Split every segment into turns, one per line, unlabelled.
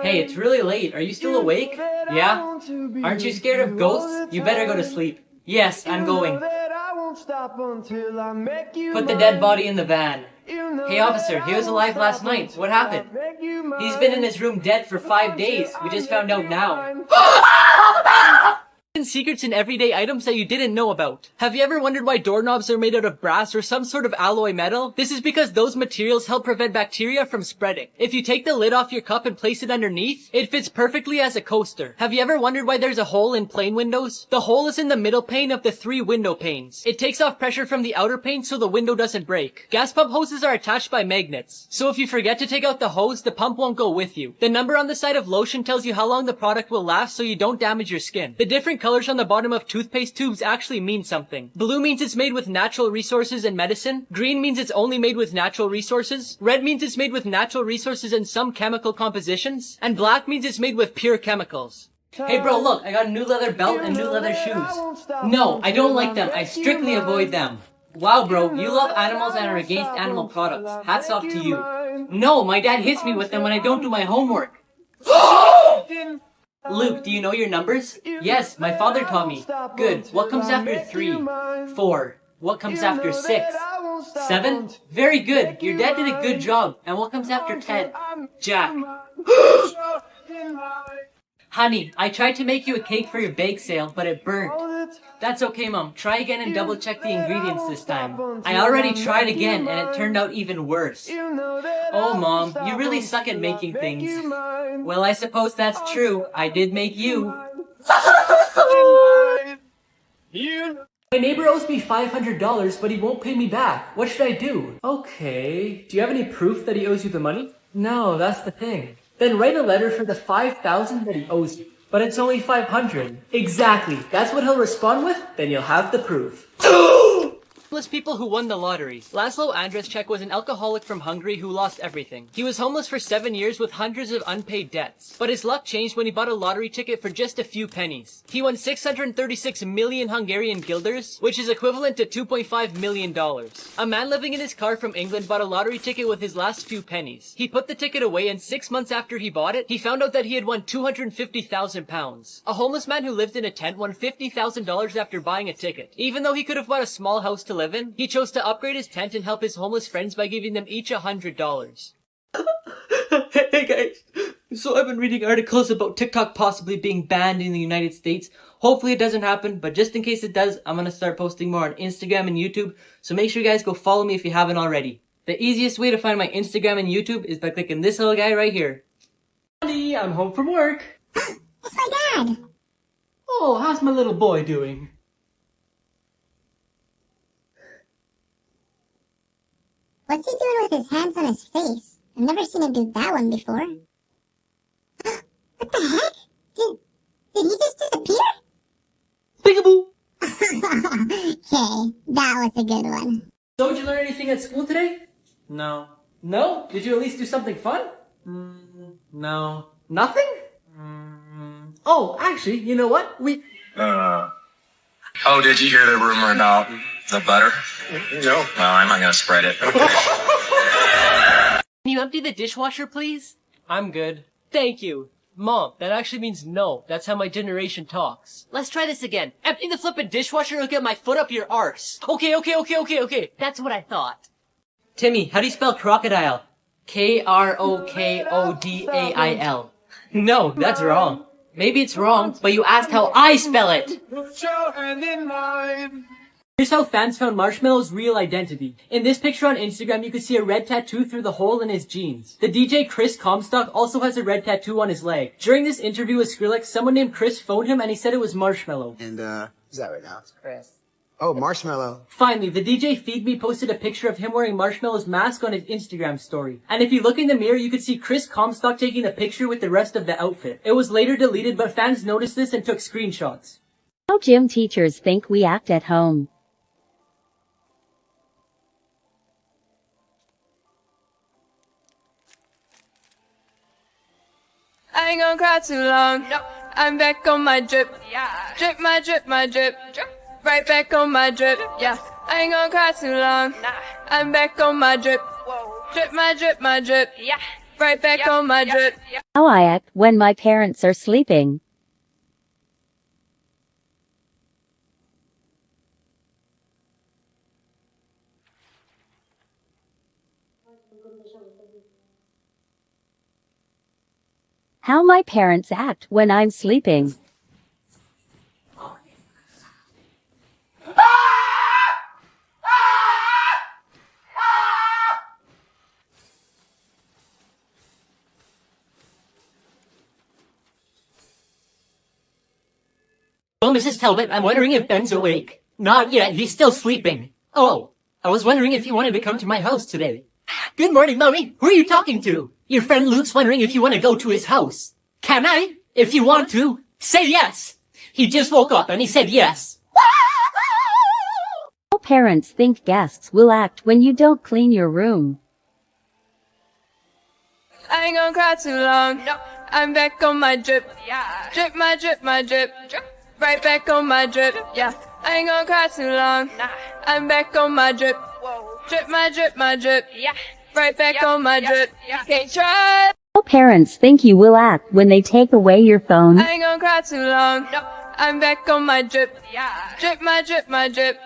Hey, it's really late. Are you still awake? Yeah? Aren't you scared of ghosts? You better go to sleep. Yes, I'm going. Put the dead body in the van. Hey officer, he was alive last night. What happened? He's been in his room dead for 5 days. We just found out now. Secrets in everyday items that you didn't know about. Have you ever wondered why doorknobs are made out of brass or some sort of alloy metal? This is because those materials help prevent bacteria from spreading. If you take the lid off your cup and place it underneath, it fits perfectly as a coaster. Have you ever wondered why there's a hole in plane windows? The hole is in the middle pane of the 3 window panes. It takes off pressure from the outer pane so the window doesn't break. Gas pump hoses are attached by magnets. So if you forget to take out the hose, the pump won't go with you. The number on the side of lotion tells you how long the product will last so you don't damage your skin. The different colors on the bottom of toothpaste tubes actually mean something. Blue means it's made with natural resources and medicine. Green means it's only made with natural resources. Red means it's made with natural resources and some chemical compositions. And black means it's made with pure chemicals. Hey bro, look, I got a new leather belt and new leather shoes. No, I don't like them. I strictly avoid them. Wow bro, you love animals and are against animal products. Hats off to you. No, my dad hits me with them when I don't do my homework. Luke, do you know your numbers? Yes, my father taught me. Good. What comes after 3? 4. What comes after 6? 7? Very good. Your dad did a good job. And what comes after 10? Jack. Honey, I tried to make you a cake for your bake sale, but it burnt. That's okay, Mom. Try again and double check the ingredients this time. I already tried again and it turned out even worse. Oh, Mom, you really suck at making things. Well, I suppose that's true. I did make you. My neighbor owes me $500, but he won't pay me back. What should I do? Okay. Do you have any proof that he owes you the money? No, that's the thing. Then write a letter for the $5,000 that he owes you. But it's only $500. Exactly. That's what he'll respond with? Then you'll have the proof. Homeless people who won the lottery. Laszlo Andreszczak was an alcoholic from Hungary who lost everything. He was homeless for 7 years with hundreds of unpaid debts. But his luck changed when he bought a lottery ticket for just a few pennies. He won 636 million Hungarian guilders, which is equivalent to $2.5 million. A man living in his car from England bought a lottery ticket with his last few pennies. He put the ticket away and 6 months after he bought it, he found out that he had won £250,000. A homeless man who lived in a tent won $50,000 after buying a ticket. Even though he could have bought a small house to live in, he chose to upgrade his tent and help his homeless friends by giving them each $100. Hey guys, so I've been reading articles about TikTok possibly being banned in the United States. Hopefully it doesn't happen, but just in case it does, I'm gonna start posting more on Instagram and YouTube, so make sure you guys go follow me if you haven't already. The easiest way to find my Instagram and YouTube is by clicking this little guy right here. Honey, I'm home from work.
It's my dad.
Oh, how's my little boy doing?
What's he doing with his hands on his face? I've never seen him do that one before. What the heck? Did he just disappear?
Peekaboo!
Okay, that was a good one.
So did you learn anything at school today? No. No? Did you at least do something fun? No. Nothing? Oh, actually, you know what?
Oh, did you hear the rumor about the butter? No. Well, I'm not gonna spread it.
Can you empty the dishwasher, please? I'm good. Thank you. Mom, that actually means no. That's how my generation talks. Let's try this again. Empty the flippin' dishwasher or get my foot up your arse. Okay. That's what I thought. Timmy, how do you spell crocodile? K-R-O-K-O-D-A-I-L. No, that's wrong. Maybe it's wrong, but you asked how I spell it. Here's how fans found Marshmallow's real identity. In this picture on Instagram, you can see a red tattoo through the hole in his jeans. The DJ Chris Comstock also has a red tattoo on his leg. During this interview with Skrillex, someone named Chris phoned him and he said it was Marshmallow.
And, who's that right now? It's Chris. Oh, Marshmallow.
Finally, the DJ Feed Me posted a picture of him wearing Marshmallow's mask on his Instagram story. And if you look in the mirror, you could see Chris Comstock taking the picture with the rest of the outfit. It was later deleted, but fans noticed this and took screenshots.
How gym teachers think we act at home.
I ain't gonna cry too long. No. I'm back on my drip. Yeah. Drip, my drip, my drip. Drip. Right back on my drip. Yeah. I ain't gonna cry too long. Nah. I'm back on my drip. Whoa. Drip, my drip, my drip. Yeah. right back on my drip.
How I act when my parents are sleeping. How my parents act when I'm sleeping.
Well, Mrs. Talbot, I'm wondering if Ben's awake. Not yet, he's still sleeping. Oh, I was wondering if you wanted to come to my house today. Good morning, Mommy. Who are you talking to? Your friend Luke's wondering if you want to go to his house. Can I? If you want to, say yes. He just woke up and he said yes.
How parents think guests will act when you don't clean your room.
I ain't gonna cry too long. No, I'm back on my drip. Yeah, drip my drip, my drip. Right back on my drip. Yeah, I ain't gonna cry too long. Nah, I'm back on my drip. Whoa, drip my drip, my drip. Yeah, right back on my drip. Can't try.
How parents think you will act when they take away your phone.
I ain't gonna cry too long. No, I'm back on my drip. Yeah, drip my drip, my drip.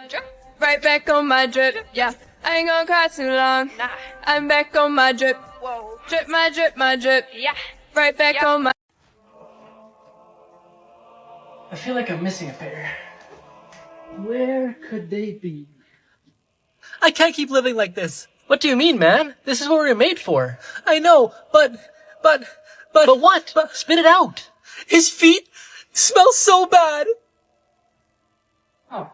Right back on my drip. Yeah, I ain't gonna cry too long. Nah, I'm back on my drip. Whoa, drip my drip, my drip. Yeah, right back on my.
I feel like I'm missing a pair. Where could they be? I can't keep living like this. What do you mean, man? This is what we were made for. I know, but what? Spit it out. His feet smell so bad. Oh,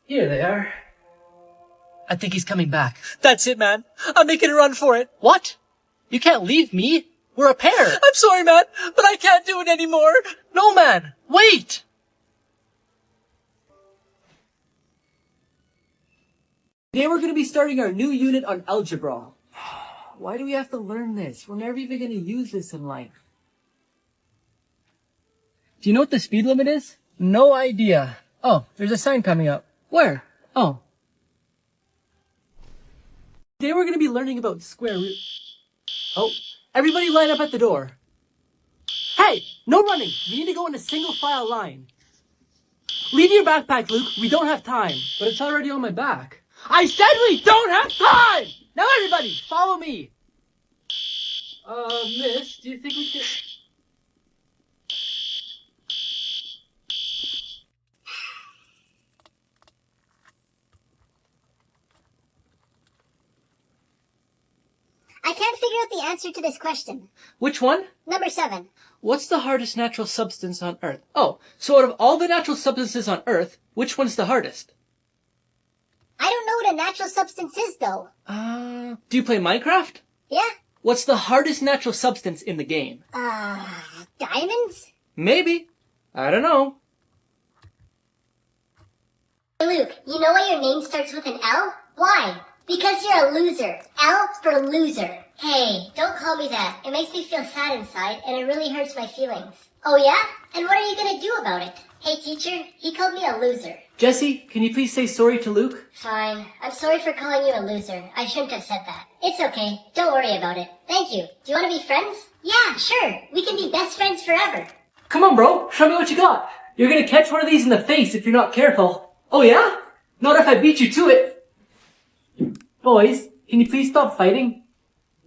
here they are. I think he's coming back. That's it, man. I'm making a run for it. What? You can't leave me. We're a pair. I'm sorry, man, but I can't do it anymore. No, man. Wait. Today we're going to be starting our new unit on algebra. Why do we have to learn this? We're never even going to use this in life. Do you know what the speed limit is? No idea. Oh, there's a sign coming up. Where? Oh. Today we're going to be learning about square root. Oh, everybody line up at the door. Hey, no running. We need to go in a single file line. Leave your backpack, Luke. We don't have time. But it's already on my back. I said we don't have time! Now everybody, follow me. Miss, do you think we could...
I can't figure out the answer to this question.
Which one?
Number 7.
What's the hardest natural substance on Earth? Oh, so out of all the natural substances on Earth, which one's the hardest?
I don't know what a natural substance is, though.
Do you play Minecraft?
Yeah?
What's the hardest natural substance in the game?
Diamonds?
Maybe. I don't know.
Luke, you know why your name starts with an L? Why? Because you're a loser. L for loser. Hey, don't call me that. It makes me feel sad inside, and it really hurts my feelings. Oh yeah? And what are you gonna do about it? Hey teacher, he called me a loser.
Jesse, can you please say sorry to Luke?
Fine. I'm sorry for calling you a loser. I shouldn't have said that. It's okay. Don't worry about it. Thank you. Do you want to be friends? Yeah, sure. We can be best friends forever.
Come on, bro. Show me what you got. You're gonna catch one of these in the face if you're not careful. Oh yeah? Not if I beat you to it. Boys, can you please stop fighting?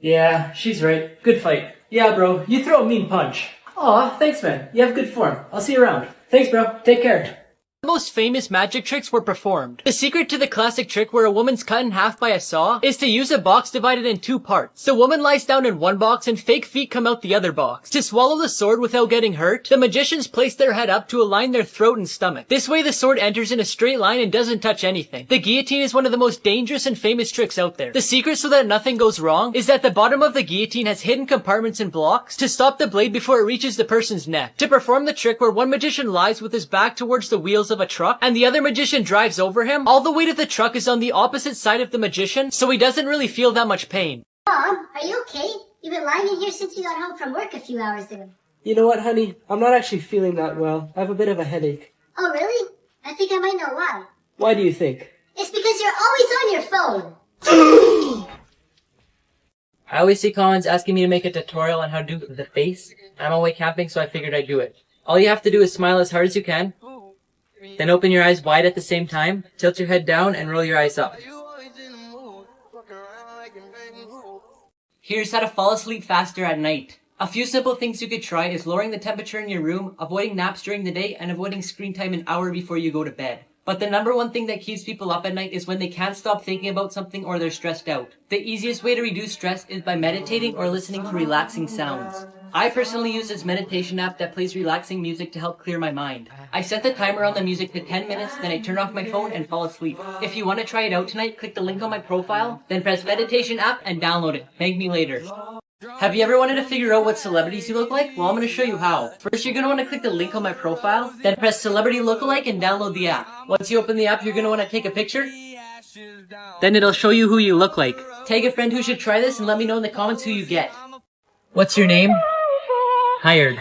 Yeah, she's right. Good fight. Yeah, bro. You throw a mean punch. Aw, thanks, man. You have good form. I'll see you around. Thanks, bro. Take care. The most famous magic tricks were performed. The secret to the classic trick where a woman's cut in half by a saw is to use a box divided in 2 parts. The woman lies down in one box and fake feet come out the other box. To swallow the sword without getting hurt, the magicians place their head up to align their throat and stomach. This way the sword enters in a straight line and doesn't touch anything. The guillotine is one of the most dangerous and famous tricks out there. The secret so that nothing goes wrong is that the bottom of the guillotine has hidden compartments and blocks to stop the blade before it reaches the person's neck. To perform the trick where one magician lies with his back towards the wheels of a truck and the other magician drives over him, all the weight of the truck is on the opposite side of the magician, so he doesn't really feel that much pain.
Mom, are you okay? You've been lying in here since you got home from work a few hours ago.
You know what, honey? I'm not actually feeling that well. I have a bit of a headache.
Oh, really? I think I might know why.
Why do you think?
It's because you're always on your phone.
I always see comments asking me to make a tutorial on how to do the face. I'm away camping, so I figured I'd do it. All you have to do is smile as hard as you can, then open your eyes wide at the same time, tilt your head down, and roll your eyes up. Here's how to fall asleep faster at night. A few simple things you could try is lowering the temperature in your room, avoiding naps during the day, and avoiding screen time an hour before you go to bed. But the number one thing that keeps people up at night is when they can't stop thinking about something or they're stressed out. The easiest way to reduce stress is by meditating or listening to relaxing sounds. I personally use this meditation app that plays relaxing music to help clear my mind. I set the timer on the music to 10 minutes, then I turn off my phone and fall asleep. If you want to try it out tonight, click the link on my profile, then press meditation app and download it. Thank me later. Have you ever wanted to figure out what celebrities you look like? Well, I'm going to show you how. First, you're going to want to click the link on my profile, then press Celebrity Lookalike and download the app. Once you open the app, you're going to want to take a picture. Then it'll show you who you look like. Tag a friend who should try this and let me know in the comments who you get. What's your name? Hired.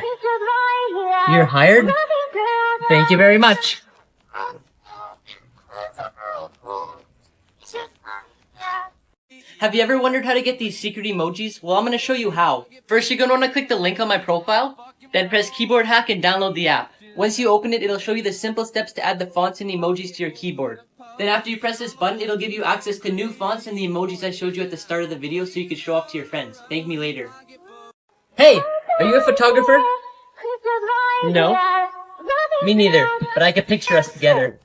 You're hired? Thank you very much. Have you ever wondered how to get these secret emojis? Well, I'm going to show you how. First, you're going to want to click the link on my profile, then press keyboard hack and download the app. Once you open it, it'll show you the simple steps to add the fonts and emojis to your keyboard. Then after you press this button, it'll give you access to new fonts and the emojis I showed you at the start of the video so you can show off to your friends. Thank me later. Hey, are you a photographer? No? Me neither, but I can picture us together.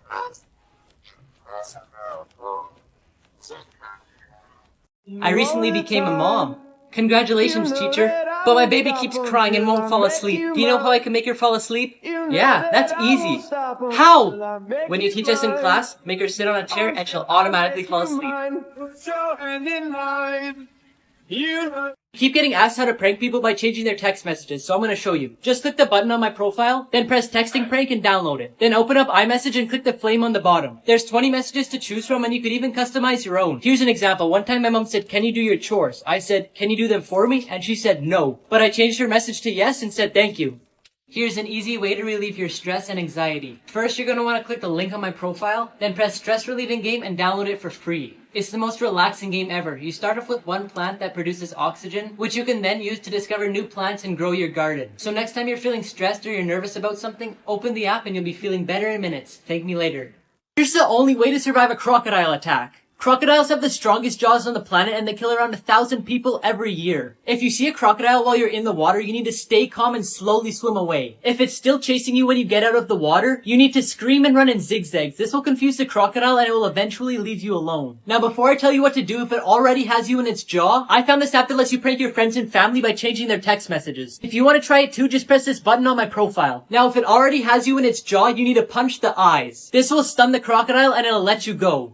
I recently became a mom. Congratulations, teacher. But my baby keeps crying and won't fall asleep. Do you know how I can make her fall asleep? Yeah, that's easy. How? When you teach us in class, make her sit on a chair and she'll automatically fall asleep. Keep getting asked how to prank people by changing their text messages, so I'm going to show you. Just click the button on my profile, then press texting prank and download it. Then open up iMessage and click the flame on the bottom. There's 20 messages to choose from and you could even customize your own. Here's an example. One time my mom said, "Can you do your chores?" I said, "Can you do them for me?" And she said no. But I changed her message to yes and said thank you. Here's an easy way to relieve your stress and anxiety. First, you're going to want to click the link on my profile, then press stress relieving game and download it for free. It's the most relaxing game ever. You start off with one plant that produces oxygen, which you can then use to discover new plants and grow your garden. So next time you're feeling stressed or you're nervous about something, open the app and you'll be feeling better in minutes. Thank me later. Here's the only way to survive a crocodile attack. Crocodiles have the strongest jaws on the planet and they kill around 1,000 people every year. If you see a crocodile while you're in the water, you need to stay calm and slowly swim away. If it's still chasing you when you get out of the water, you need to scream and run in zigzags. This will confuse the crocodile and it will eventually leave you alone. Now before I tell you what to do if it already has you in its jaw, I found this app that lets you prank your friends and family by changing their text messages. If you want to try it too, just press this button on my profile. Now if it already has you in its jaw, you need to punch the eyes. This will stun the crocodile and it'll let you go.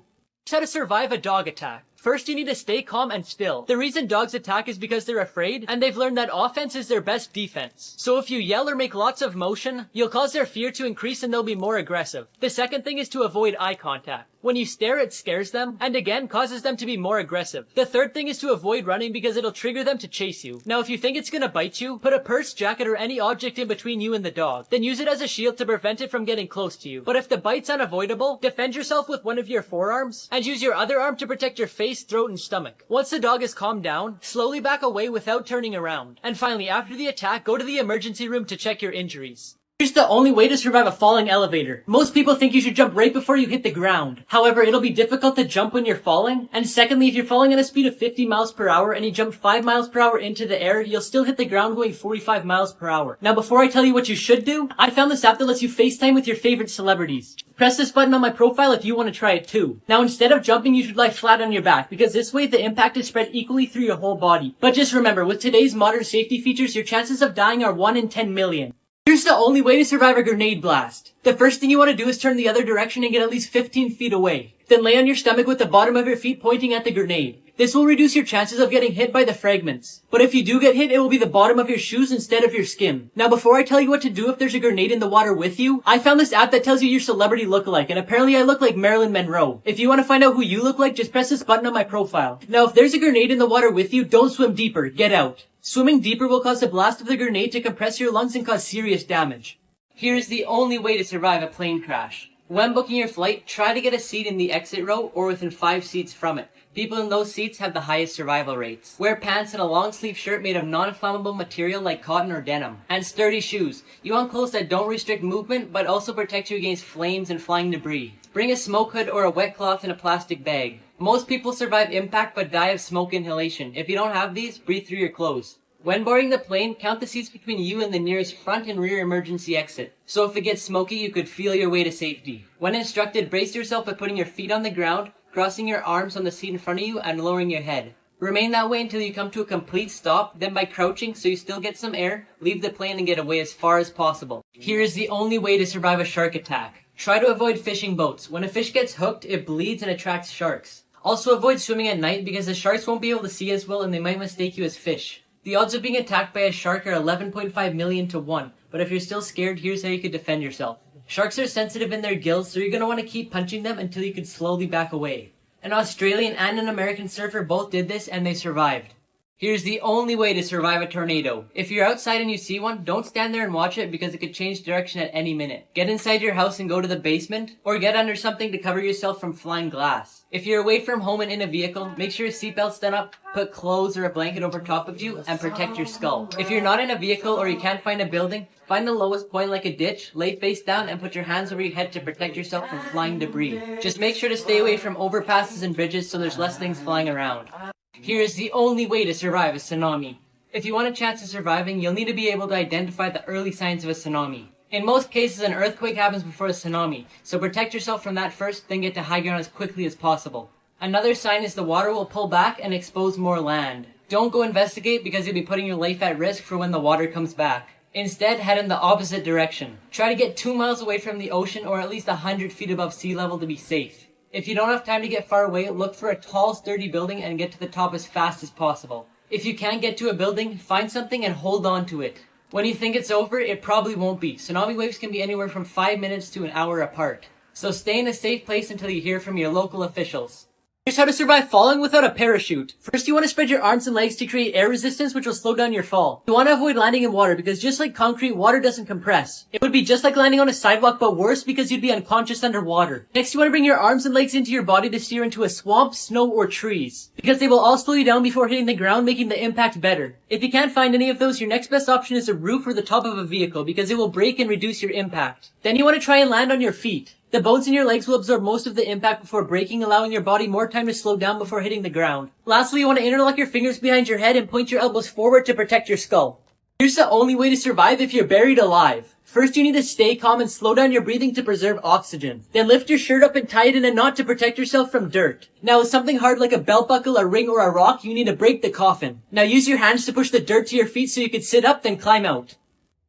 How to survive a dog attack. First, you need to stay calm and still. The reason dogs attack is because they're afraid, and they've learned that offense is their best defense. So if you yell or make lots of motion, you'll cause their fear to increase and they'll be more aggressive. The second thing is to avoid eye contact. When you stare, it scares them, and again, causes them to be more aggressive. The third thing is to avoid running because it'll trigger them to chase you. Now, if you think it's gonna bite you, put a purse, jacket, or any object in between you and the dog. Then use it as a shield to prevent it from getting close to you. But if the bite's unavoidable, defend yourself with one of your forearms, and use your other arm to protect your face, throat, and stomach. Once the dog is calmed down, slowly back away without turning around. And finally, after the attack, go to the emergency room to check your injuries. Here's the only way to survive a falling elevator. Most people think you should jump right before you hit the ground. However, it'll be difficult to jump when you're falling. And secondly, if you're falling at a speed of 50 miles per hour and you jump 5 miles per hour into the air, you'll still hit the ground going 45 miles per hour. Now, before I tell you what you should do, I found this app that lets you FaceTime with your favorite celebrities. Press this button on my profile if you want to try it too. Now, instead of jumping, you should lie flat on your back because this way the impact is spread equally through your whole body. But just remember, with today's modern safety features, your chances of dying are 1 in 10 million. Here's the only way to survive a grenade blast. The first thing you want to do is turn the other direction and get at least 15 feet away. Then lay on your stomach with the bottom of your feet pointing at the grenade. This will reduce your chances of getting hit by the fragments. But if you do get hit, it will be the bottom of your shoes instead of your skin. Now before I tell you what to do if there's a grenade in the water with you, I found this app that tells you your celebrity lookalike, and apparently I look like Marilyn Monroe. If you want to find out who you look like, just press this button on my profile. Now if there's a grenade in the water with you, don't swim deeper, get out. Swimming deeper will cause the blast of the grenade to compress your lungs and cause serious damage. Here's the only way to survive a plane crash. When booking your flight, try to get a seat in the exit row or within 5 seats from it. People in those seats have the highest survival rates. Wear pants and a long sleeve shirt made of non-flammable material like cotton or denim. And sturdy shoes. You want clothes that don't restrict movement but also protect you against flames and flying debris. Bring a smoke hood or a wet cloth in a plastic bag. Most people survive impact but die of smoke inhalation. If you don't have these, breathe through your clothes. When boarding the plane, count the seats between you and the nearest front and rear emergency exit. So if it gets smoky, you could feel your way to safety. When instructed, brace yourself by putting your feet on the ground, crossing your arms on the seat in front of you, and lowering your head. Remain that way until you come to a complete stop, then by crouching so you still get some air, leave the plane and get away as far as possible. Here is the only way to survive a shark attack. Try to avoid fishing boats. When a fish gets hooked, it bleeds and attracts sharks. Also avoid swimming at night because the sharks won't be able to see as well and they might mistake you as fish. The odds of being attacked by a shark are 11.5 million to 1, but if you're still scared, here's how you could defend yourself. Sharks are sensitive in their gills, so you're going to want to keep punching them until you can slowly back away. An Australian and an American surfer both did this and they survived. Here's the only way to survive a tornado. If you're outside and you see one, don't stand there and watch it because it could change direction at any minute. Get inside your house and go to the basement, or get under something to cover yourself from flying glass. If you're away from home and in a vehicle, make sure your seatbelt's done up, put clothes or a blanket over top of you, and protect your skull. If you're not in a vehicle or you can't find a building, find the lowest point like a ditch, lay face down, and put your hands over your head to protect yourself from flying debris. Just make sure to stay away from overpasses and bridges so there's less things flying around. Here is the only way to survive a tsunami. If you want a chance of surviving, you'll need to be able to identify the early signs of a tsunami. In most cases, an earthquake happens before a tsunami, so protect yourself from that first, then get to high ground as quickly as possible. Another sign is the water will pull back and expose more land. Don't go investigate because you'll be putting your life at risk for when the water comes back. Instead, head in the opposite direction. Try to get 2 miles away from the ocean or at least 100 feet above sea level to be safe. If you don't have time to get far away, look for a tall, sturdy building and get to the top as fast as possible. If you can't get to a building, find something and hold on to it. When you think it's over, it probably won't be. Tsunami waves can be anywhere from 5 minutes to an hour apart. So stay in a safe place until you hear from your local officials. Here's how to survive falling without a parachute. First, you want to spread your arms and legs to create air resistance, which will slow down your fall. You want to avoid landing in water because just like concrete, water doesn't compress. It would be just like landing on a sidewalk, but worse because you'd be unconscious underwater. Next, you want to bring your arms and legs into your body to steer into a swamp, snow, or trees, because they will all slow you down before hitting the ground, making the impact better. If you can't find any of those, your next best option is a roof or the top of a vehicle because it will break and reduce your impact. Then you want to try and land on your feet. The bones in your legs will absorb most of the impact before breaking, allowing your body more time to slow down before hitting the ground. Lastly, you want to interlock your fingers behind your head and point your elbows forward to protect your skull. Here's the only way to survive if you're buried alive. First, you need to stay calm and slow down your breathing to preserve oxygen. Then lift your shirt up and tie it in a knot to protect yourself from dirt. Now, with something hard like a belt buckle, a ring, or a rock, you need to break the coffin. Now use your hands to push the dirt to your feet so you can sit up, then climb out.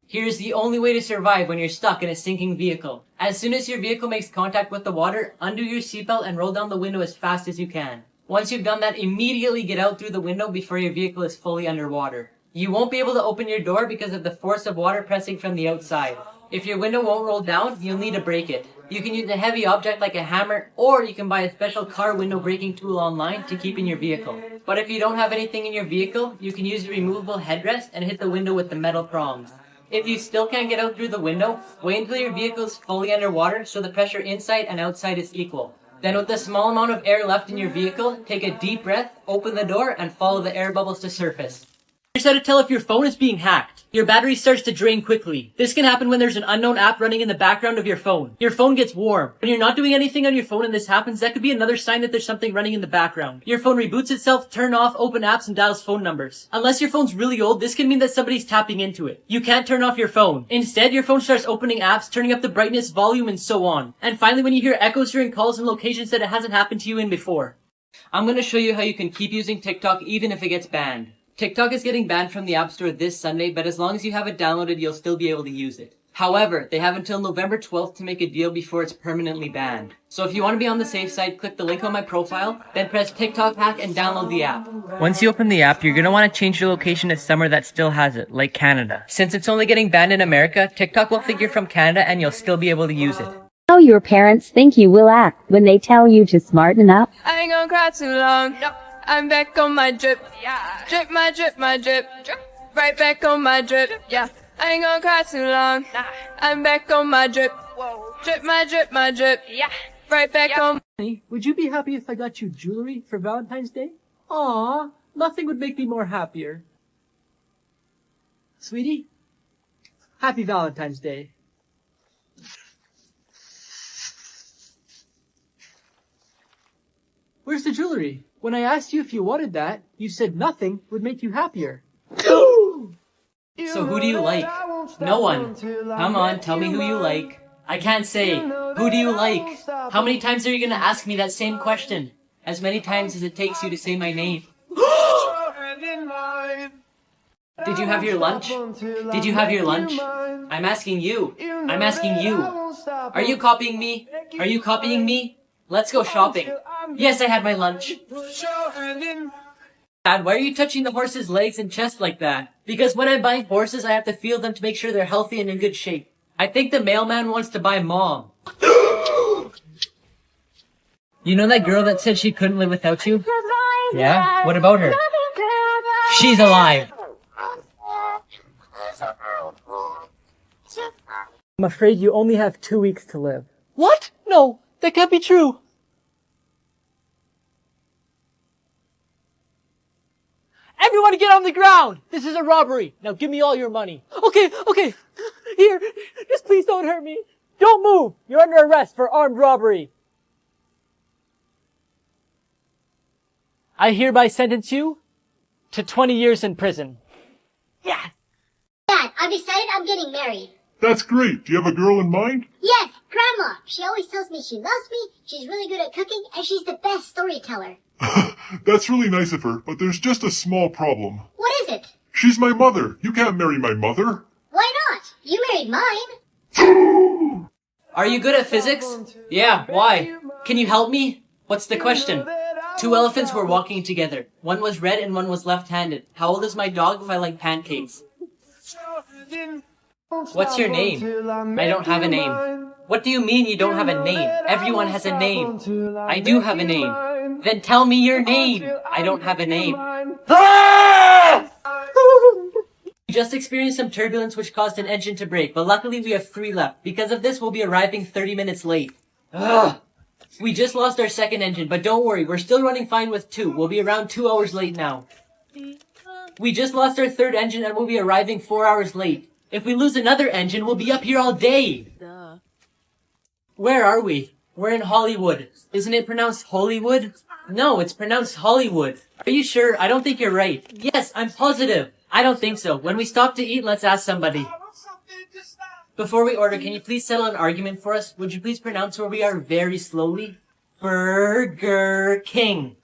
Here's the only way to survive when you're stuck in a sinking vehicle. As soon as your vehicle makes contact with the water, undo your seatbelt and roll down the window as fast as you can. Once you've done that, immediately get out through the window before your vehicle is fully underwater. You won't be able to open your door because of the force of water pressing from the outside. If your window won't roll down, you'll need to break it. You can use a heavy object like a hammer, or you can buy a special car window breaking tool online to keep in your vehicle. But if you don't have anything in your vehicle, you can use your removable headrest and hit the window with the metal prongs. If you still can't get out through the window, wait until your vehicle is fully underwater so the pressure inside and outside is equal. Then with the small amount of air left in your vehicle, take a deep breath, open the door, and follow the air bubbles to surface. Here's how to tell if your phone is being hacked. Your battery starts to drain quickly. This can happen when there's an unknown app running in the background of your phone. Your phone gets warm. When you're not doing anything on your phone and this happens, that could be another sign that there's something running in the background. Your phone reboots itself, turn off, open apps, and dials phone numbers. Unless your phone's really old, this can mean that somebody's tapping into it. You can't turn off your phone. Instead, your phone starts opening apps, turning up the brightness, volume, and so on. And finally, when you hear echoes during calls and locations that it hasn't happened to you in before. I'm going to show you how you can keep using TikTok even if it gets banned. TikTok is getting banned from the App Store this Sunday, but as long as you have it downloaded, you'll still be able to use it. However, they have until November 12th to make a deal before it's permanently banned. So if you want to be on the safe side, click the link on my profile, then press TikTok hack and download the app. Once you open the app, you're going to want to change your location to somewhere that still has it, like Canada. Since it's only getting banned in America, TikTok will think you're from Canada and you'll still be able to use it.
How your parents think you will act when they tell you to smarten up.
I ain't gonna cry too long. I'm back on my drip. Drip my drip, my drip. Right back on my drip. Yeah. I ain't gonna cry too long. I'm back on my drip. Drip my drip, my drip. Right back on
Honey, would you be happy if I got you jewelry for Valentine's Day? Aw, nothing would make me more happier. Sweetie, happy Valentine's Day. Where's the jewelry? When I asked you if you wanted that, you said nothing would make you happier.
So who do you like? No one. Come on, tell me who you like. I can't say. Who do you like? How many times are you gonna ask me that same question? As many times as it takes you to say my name. Did you have your lunch? Did you have your lunch? I'm asking you. I'm asking you. Are you copying me? Are you copying me? Let's go shopping. Yes, I had my lunch. Dad, why are you touching the horse's legs and chest like that? Because when I'm buying horses, I have to feel them to make sure they're healthy and in good shape. I think the mailman wants to buy Mom. You know that girl that said she couldn't live without you? Yeah? What about her? She's alive.
I'm afraid you only have 2 weeks to live. What? No, that can't be true. Everyone get on the ground! This is a robbery. Now give me all your money. Okay. Here, just please don't hurt me. Don't move. You're under arrest for armed robbery. I hereby sentence you to 20 years in prison. Yeah.
Dad, I've decided I'm getting married.
That's great. Do you have a girl in mind?
Yes, Grandma. She always tells me she loves me, she's really good at cooking, and she's the best storyteller.
That's really nice of her, but there's just a small problem.
What is it?
She's my mother. You can't marry my mother.
Why not? You married mine.
Are you good at physics? Yeah, why? Can you help me? What's the question? 2 elephants were walking together. One was red and one was left-handed. How old is my dog if I like pancakes? What's your name? I don't have a name. What do you mean you don't have a name? Everyone has a name. I do have a name. Then tell me your name. I don't have a name. We just experienced some turbulence which caused an engine to break, but luckily we have 3 left. Because of this, we'll be arriving 30 minutes late. Ugh. We just lost our second engine, but don't worry, we're still running fine with 2. We'll be around 2 hours late now. We just lost our third engine and we'll be arriving 4 hours late. If we lose another engine, we'll be up here all day. Duh. Where are we? We're in Hollywood. Isn't it pronounced Hollywood? No, it's pronounced Hollywood. Are you sure? I don't think you're right. Yes, I'm positive. I don't think so. When we stop to eat, let's ask somebody. Before we order, can you please settle an argument for us? Would you please pronounce where we are very slowly? Burger King.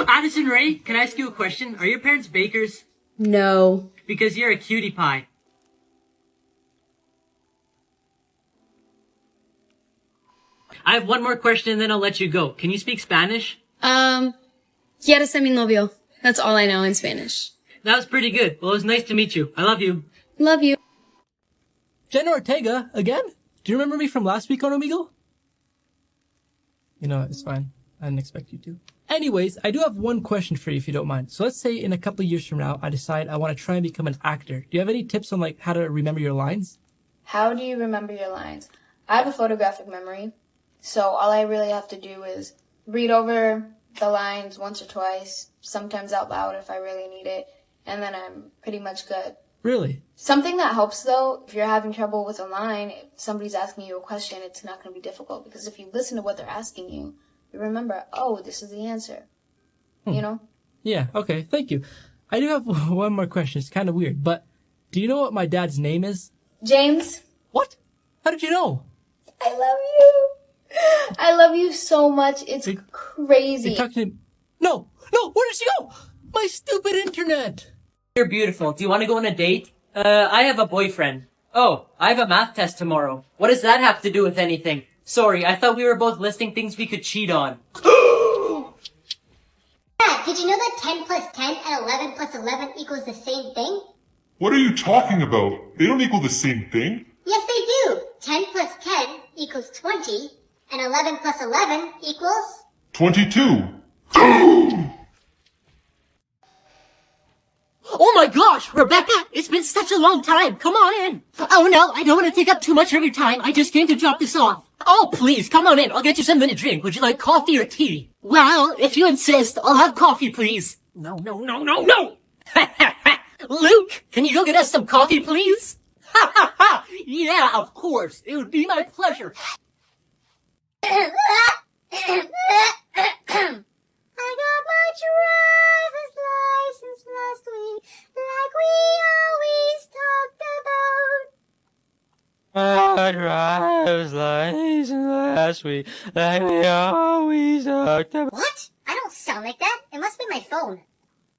Addison Ray, can I ask you a question? Are your parents bakers?
No.
Because you're a cutie pie. I have one more question and then I'll let you go. Can you speak Spanish?
Quieres ser mi novio. That's all I know in Spanish.
That was pretty good. Well, it was nice to meet you. I love you.
Love you.
Jenna Ortega, again? Do you remember me from last week on Omegle? You know, it's fine. I didn't expect you to. Anyways, I do have one question for you if you don't mind. So let's say in a couple of years from now, I decide I want to try and become an actor. Do you have any tips on like how to remember your lines?
How do you remember your lines? I have a photographic memory, so all I really have to do is read over the lines once or twice, sometimes out loud if I really need it, and then I'm pretty much good.
Really?
Something that helps though, if you're having trouble with a line, if somebody's asking you a question, it's not going to be difficult because if you listen to what they're asking you, you remember, oh, this is the answer. You know?
Yeah, okay, thank you. I do have one more question. It's kind of weird, but do you know what my dad's name is?
James.
What? How did you know?
I love you. I love you so much. It's crazy.
You're talking to... No, where did she go? My stupid internet.
You're beautiful. Do you want to go on a date? I have a boyfriend. Oh, I have a math test tomorrow. What does that have to do with anything? Sorry, I thought we were both listing things we could cheat on.
Dad, did you know that 10 plus 10 and 11 plus 11 equals the same thing?
What are you talking about? They don't equal the same thing.
Yes, they do. 10 plus 10 equals 20, and 11 plus 11 equals...
22.
Oh
my gosh, Rebecca, it's been such a long time. Come on in. Oh no, I don't want to take up too much of your time. I just came to drop this off. Oh, please, come on in. I'll get you something to drink. Would you like coffee or tea? Well, if you insist, I'll have coffee, please. No. Luke, can you go get us some coffee, please? Yeah, of course. It would be my pleasure.
I got my driver's license last week, like we always talked about.
My driver's license last week, like we always talked about.
What? I don't sound like that. It must be my phone.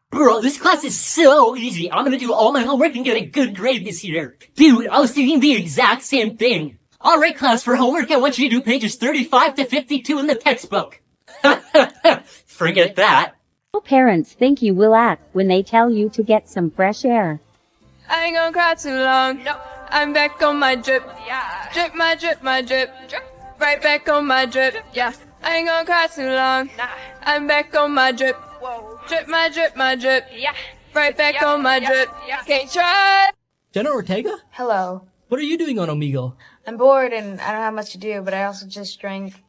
Bro, this class is so easy. I'm gonna do all my homework and get a good grade this year. Dude, I was thinking the exact same thing. Alright class, for homework I want you to do pages 35 to 52 in the textbook. Forget that.
Parents think you will act when they tell you to get some fresh air.
I ain't gonna cry too long. No, I'm back on my drip. Yeah. Drip my drip, my drip. Right back on my drip. Yeah. I ain't gonna cry too long. Nah. I'm back on my drip. Whoa. Drip my drip, my drip. Yeah. Right back on my drip. Can't try.
Jenna Ortega?
Hello.
What are you doing on Omegle?
I'm bored and I don't have much to do, but I also just drank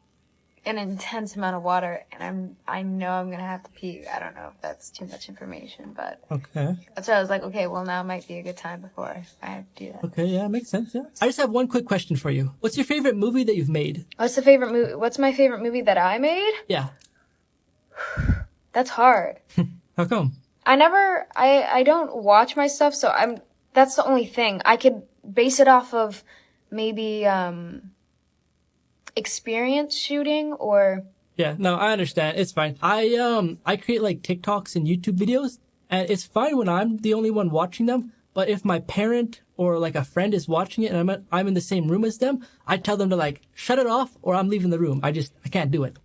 an intense amount of water, and I know I'm gonna have to pee. I don't know if that's too much information, but
Okay.
that's why I was like, okay, well now might be a good time before I have to do that.
Okay, yeah, makes sense, yeah. I just have one quick question for you. What's your favorite movie that you've made?
What's my favorite movie that I made?
Yeah.
That's hard.
How come?
I don't watch my stuff, so that's the only thing. I could base it off of maybe experience shooting or
Yeah, no, I understand. It's fine. I create like TikToks and YouTube videos, and it's fine when I'm the only one watching them. But if my parent or like a friend is watching it and I'm in the same room as them, I tell them to like shut it off or I'm leaving the room. I can't do it.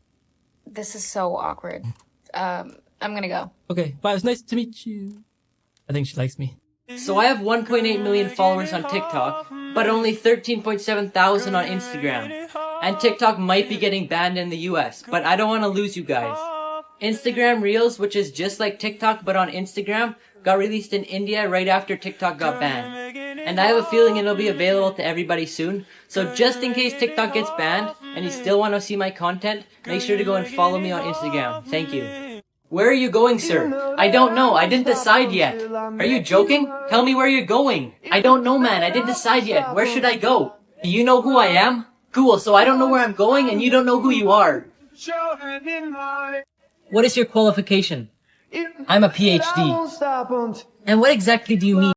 this is so awkward. I'm gonna go.
Okay, bye. It was nice to meet you. I think she likes me.
So I have 1.8 million followers on TikTok, but only 13.7 thousand on Instagram. And TikTok might be getting banned in the US, but I don't want to lose you guys. Instagram Reels, which is just like TikTok but on Instagram, got released in India right after TikTok got banned. And I have a feeling it'll be available to everybody soon. So just in case TikTok gets banned and you still want to see my content, make sure to go and follow me on Instagram. Thank you. Where are you going, sir? I don't know. I didn't decide yet. Are you joking? Tell me where you're going. I don't know, man. I didn't decide yet. Where should I go? Do you know who I am? Cool, so I don't know where I'm going and you don't know who you are. What is your qualification? I'm a PhD. And what exactly do you mean?